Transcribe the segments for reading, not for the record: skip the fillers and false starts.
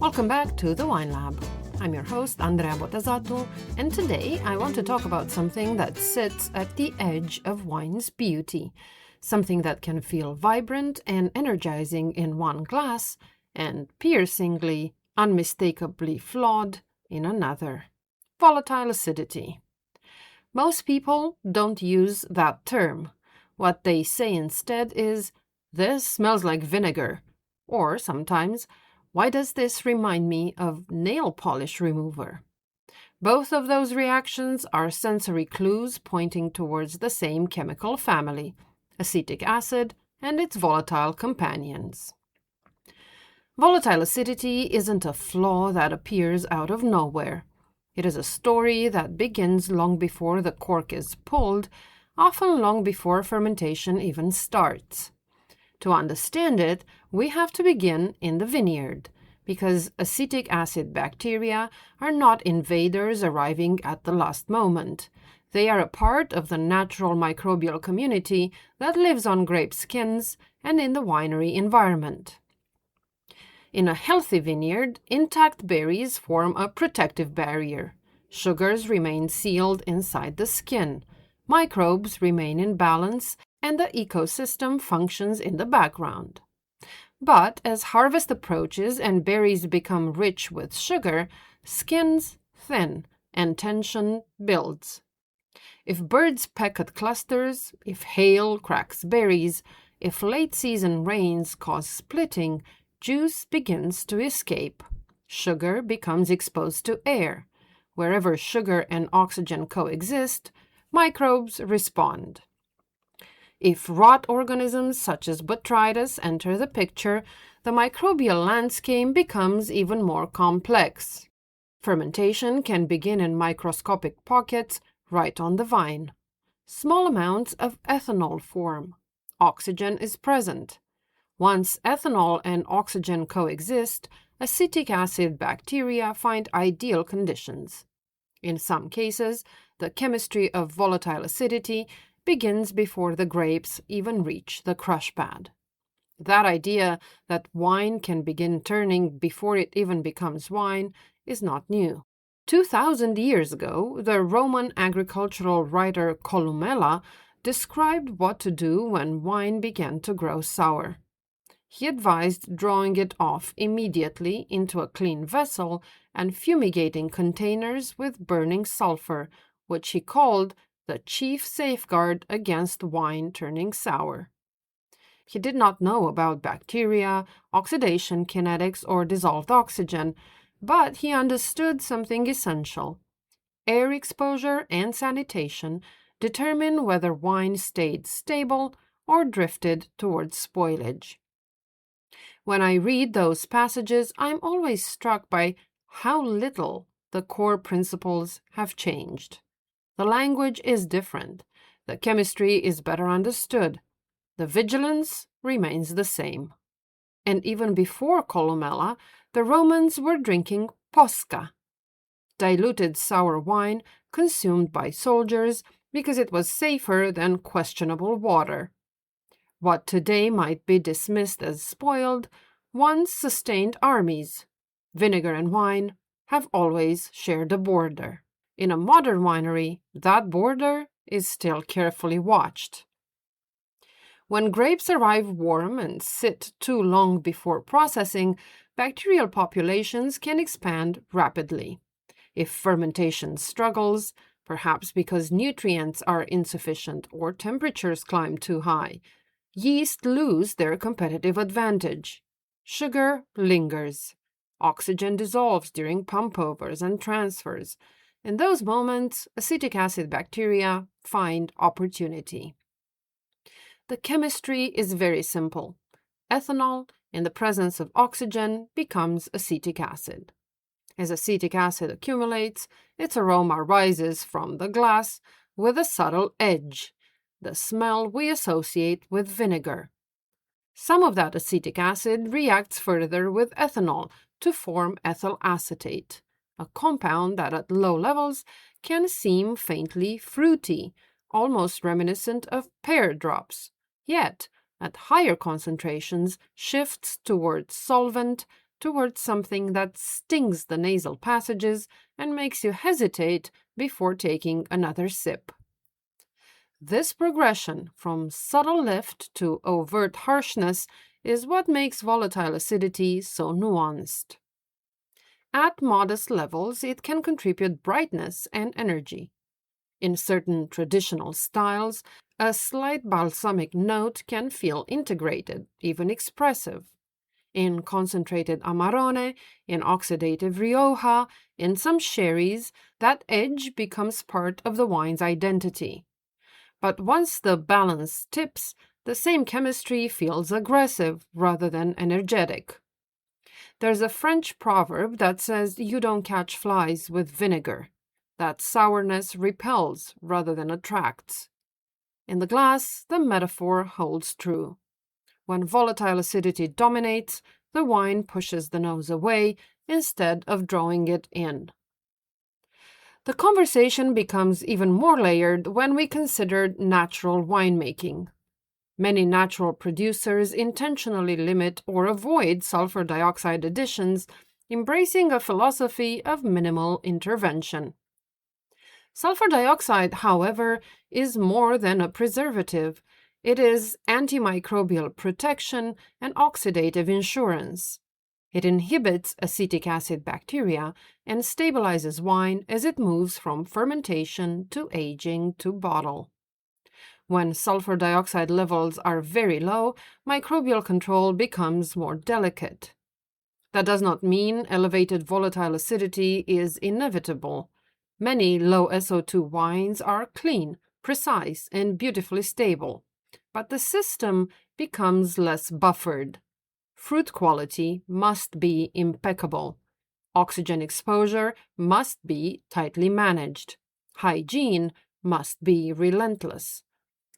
Welcome back to the Wine Lab. I'm your host, Andreea, and today I want to talk about something that sits at the edge of wine's beauty, something that can feel vibrant and energizing in one glass and piercingly, unmistakably flawed in another. Volatile acidity. Most people don't use that term. What they say instead is, "This smells like vinegar," or sometimes, "Why does this remind me of nail polish remover?" Both of those reactions are sensory clues pointing towards the same chemical family, acetic acid and its volatile companions. Volatile acidity isn't a flaw that appears out of nowhere. It is a story that begins long before the cork is pulled, often long before fermentation even starts. To understand it, we have to begin in the vineyard, because acetic acid bacteria are not invaders arriving at the last moment. They are a part of the natural microbial community that lives on grape skins and in the winery environment. In a healthy vineyard, intact berries form a protective barrier. Sugars remain sealed inside the skin. Microbes remain in balance, and the ecosystem functions in the background. But as harvest approaches and berries become rich with sugar, skins thin and tension builds. If birds peck at clusters, if hail cracks berries, if late-season rains cause splitting, juice begins to escape. Sugar becomes exposed to air. Wherever sugar and oxygen coexist, microbes respond. If rot organisms such as botrytis enter the picture, the microbial landscape becomes even more complex. Fermentation can begin in microscopic pockets right on the vine. Small amounts of ethanol form. Oxygen is present. Once ethanol and oxygen coexist, acetic acid bacteria find ideal conditions. In some cases, the chemistry of volatile acidity begins before the grapes even reach the crush pad. That idea that wine can begin turning before it even becomes wine is not new. 2,000 years ago, the Roman agricultural writer Columella described what to do when wine began to grow sour. He advised drawing it off immediately into a clean vessel and fumigating containers with burning sulfur, which he called the chief safeguard against wine turning sour. He did not know about bacteria, oxidation kinetics, or dissolved oxygen, but he understood something essential. Air exposure and sanitation determine whether wine stayed stable or drifted towards spoilage. When I read those passages, I'm always struck by how little the core principles have changed. The language is different. The chemistry is better understood. The vigilance remains the same. And even before Columella, the Romans were drinking posca, diluted sour wine consumed by soldiers because it was safer than questionable water. What today might be dismissed as spoiled once sustained armies. Vinegar and wine have always shared a border. In a modern winery, that border is still carefully watched. When grapes arrive warm and sit too long before processing, bacterial populations can expand rapidly. If fermentation struggles, perhaps because nutrients are insufficient or temperatures climb too high, yeast lose their competitive advantage. Sugar lingers. Oxygen dissolves during pumpovers and transfers. In those moments, acetic acid bacteria find opportunity. The chemistry is very simple. Ethanol, in the presence of oxygen, becomes acetic acid. As acetic acid accumulates, its aroma rises from the glass with a subtle edge, the smell we associate with vinegar. Some of that acetic acid reacts further with ethanol to form ethyl acetate, a compound that at low levels can seem faintly fruity, almost reminiscent of pear drops, yet at higher concentrations shifts towards solvent towards something that stings the nasal passages and makes you hesitate before taking another sip. This progression from subtle lift to overt harshness is what makes volatile acidity so nuanced. At modest levels, it can contribute brightness and energy. In certain traditional styles, a slight balsamic note can feel integrated, even expressive. In concentrated Amarone, in oxidative Rioja, in some sherries, that edge becomes part of the wine's identity. But once the balance tips, the same chemistry feels aggressive rather than energetic. There's a French proverb that says you don't catch flies with vinegar, that sourness repels rather than attracts. In the glass, the metaphor holds true. When volatile acidity dominates, the wine pushes the nose away instead of drawing it in. The conversation becomes even more layered when we consider natural winemaking. Many natural producers intentionally limit or avoid sulfur dioxide additions, embracing a philosophy of minimal intervention. Sulfur dioxide, however, is more than a preservative. It is antimicrobial protection and oxidative insurance. It inhibits acetic acid bacteria and stabilizes wine as it moves from fermentation to aging to bottle. When sulfur dioxide levels are very low, microbial control becomes more delicate. That does not mean elevated volatile acidity is inevitable. Many low SO2 wines are clean, precise, and beautifully stable, but the system becomes less buffered. Fruit quality must be impeccable. Oxygen exposure must be tightly managed. Hygiene must be relentless.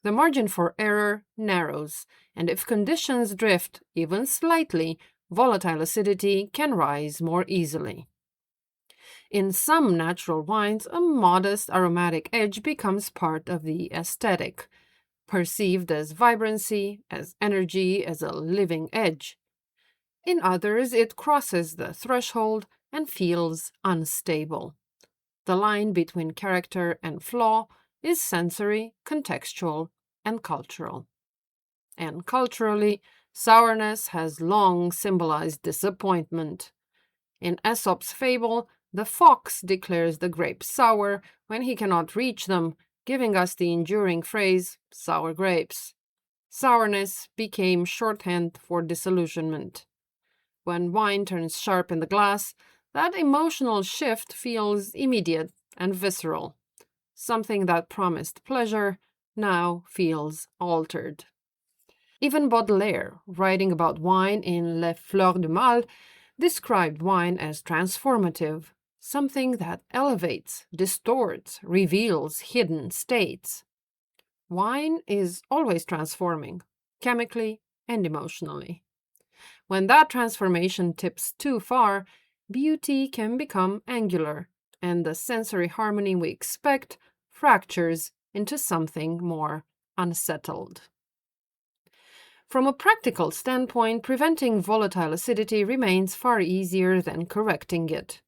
The margin for error narrows, and if conditions drift even slightly, volatile acidity can rise more easily. In some natural wines, a modest aromatic edge becomes part of the aesthetic, perceived as vibrancy, as energy, as a living edge. In others, it crosses the threshold and feels unstable. The line between character and flaw is sensory, contextual, and cultural. And culturally, sourness has long symbolized disappointment. In Aesop's fable, the fox declares the grapes sour when he cannot reach them, giving us the enduring phrase, sour grapes. Sourness became shorthand for disillusionment. When wine turns sharp in the glass, that emotional shift feels immediate and visceral. Something that promised pleasure now feels altered. Even Baudelaire, writing about wine in Les Fleurs du Mal, described wine as transformative, something that elevates, distorts, reveals hidden states. Wine is always transforming, chemically and emotionally. When that transformation tips too far, beauty can become angular, and the sensory harmony we expect fractures into something more unsettled. From a practical standpoint, preventing volatile acidity remains far easier than correcting it.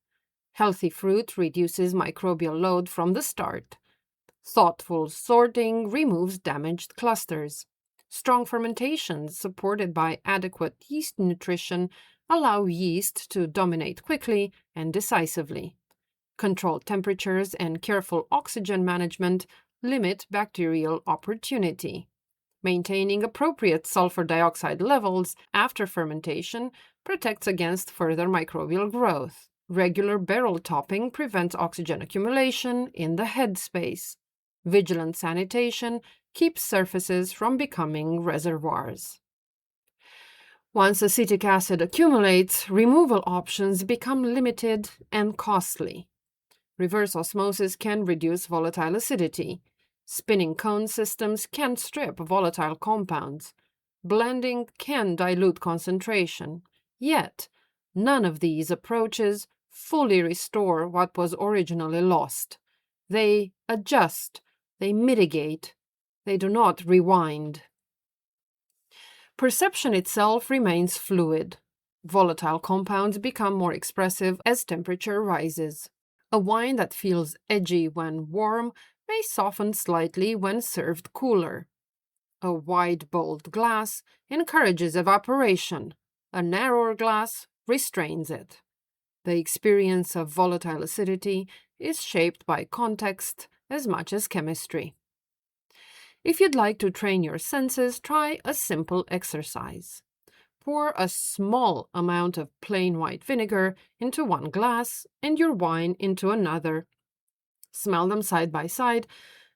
Healthy fruit reduces microbial load from the start. Thoughtful sorting removes damaged clusters. Strong fermentations, supported by adequate yeast nutrition, allow yeast to dominate quickly and decisively. Controlled temperatures and careful oxygen management limit bacterial opportunity. Maintaining appropriate sulfur dioxide levels after fermentation protects against further microbial growth. Regular barrel topping prevents oxygen accumulation in the head space. Vigilant sanitation keeps surfaces from becoming reservoirs. Once acetic acid accumulates, removal options become limited and costly. Reverse osmosis can reduce volatile acidity. Spinning cone systems can strip volatile compounds. Blending can dilute concentration. Yet, none of these approaches fully restore what was originally lost. They adjust, they mitigate, they do not rewind. Perception itself remains fluid. Volatile compounds become more expressive as temperature rises. A wine that feels edgy when warm may soften slightly when served cooler. A wide, bold glass encourages evaporation. A narrower glass restrains it. The experience of volatile acidity is shaped by context as much as chemistry. If you'd like to train your senses, try a simple exercise. Pour a small amount of plain white vinegar into one glass and your wine into another. Smell them side by side,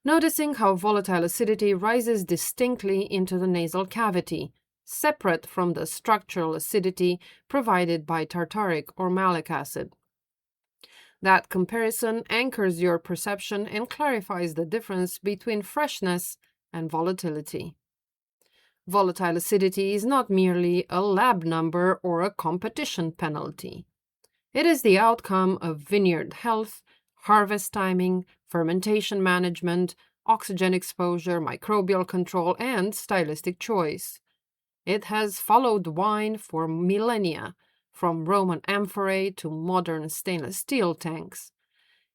noticing how volatile acidity rises distinctly into the nasal cavity, separate from the structural acidity provided by tartaric or malic acid. That comparison anchors your perception and clarifies the difference between freshness and volatility. Volatile acidity is not merely a lab number or a competition penalty. It is the outcome of vineyard health, harvest timing, fermentation management, oxygen exposure, microbial control, and stylistic choice. It has followed wine for millennia, from Roman amphorae to modern stainless steel tanks.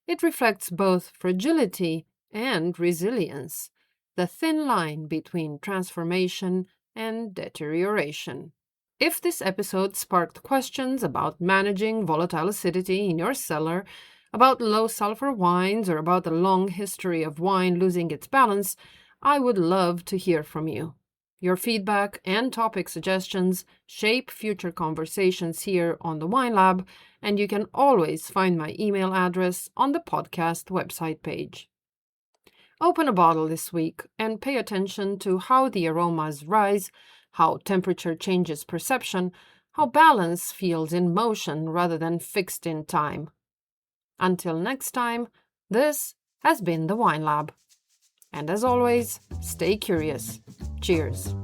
It reflects both fragility and resilience, the thin line between transformation and deterioration. If this episode sparked questions about managing volatile acidity in your cellar, about low-sulfur wines, or about the long history of wine losing its balance, I would love to hear from you. Your feedback and topic suggestions shape future conversations here on the Wine Lab, and you can always find my email address on the podcast website page. Open a bottle this week and pay attention to how the aromas rise, how temperature changes perception, how balance feels in motion rather than fixed in time. Until next time, this has been the Wine Lab. And as always, stay curious. Cheers.